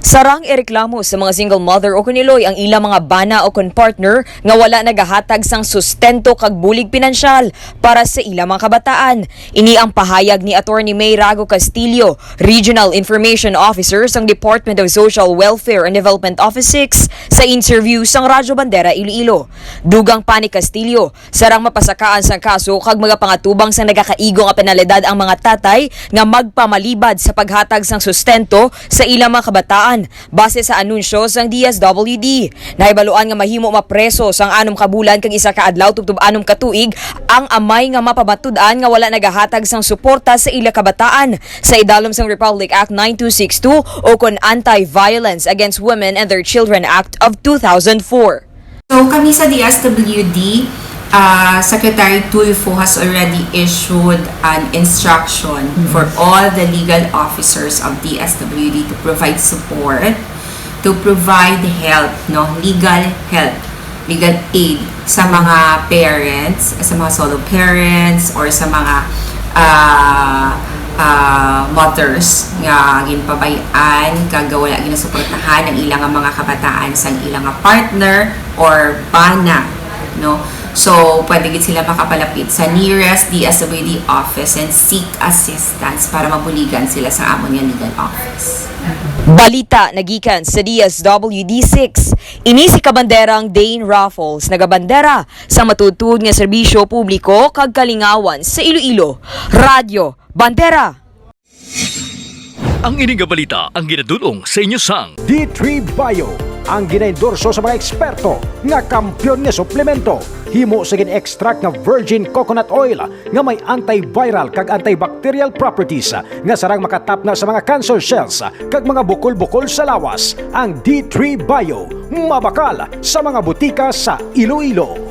Sarang ireklamo sa mga single mother o kuniloy ang ilang mga bana o partner nga wala nagahatag sang sustento kag bulig pinansyal para sa ilang mga kabataan. Ini ang pahayag ni Attorney May Rago Castillo, Regional Information Officer sang Department of Social Welfare and Development Office 6 sa interview sang Radyo Bandera Iloilo. Dugang pa ni Castillo, sarang mapasakaan sang kaso kag mga pangatubang sang nagakaigo nga penalidad ang mga tatay nga magpamalibad sa paghatag sang sustento sa ilang mga kabataan. Base sa anunsyo sang DSWD, nahibaluan nga mahimo mapreso sang 6 ka bulan kag 1 ka adlaw tubtob 6 ka tuig ang amay nga mapamatud-an nga wala nagahatag sang suporta sa ila kabataan sa idalom sang Republic Act 9262 o kon Anti-Violence Against Women and Their Children Act of 2004. So kami sa DSWD, Secretary Tulfo has already issued an instruction for all the legal officers of DSWD to provide support, to provide help, legal help, legal aid sa mga parents, sa mga solo parents, or sa mga mothers nga ginpabayan kag wala ginasuportahan ang ilang mga kabataan sa ilang partner or bana, So, pwede gid sila makapalapit sa nearest DSWD office and seek assistance para mabuligan sila sa amon nga legal office. Balita nagikan sa DSWD 6. Ini si kabanderang Dane Raffles nagabandera sa matutud nga serbisyo publiko kag kalingawan sa Iloilo. Radyo Bandera. Ang ining nga balita ang ginadulong sa inyo sang D3 Bio, ang ginaendorso sa mga eksperto nga kampyon nga suplemento. Himo sa gin-extract nga virgin coconut oil nga may antiviral kag antibacterial properties nga sarang makatap na sa mga cancer cells kag mga bukol-bukol sa lawas. Ang D3 Bio, mabakal sa mga butika sa Iloilo.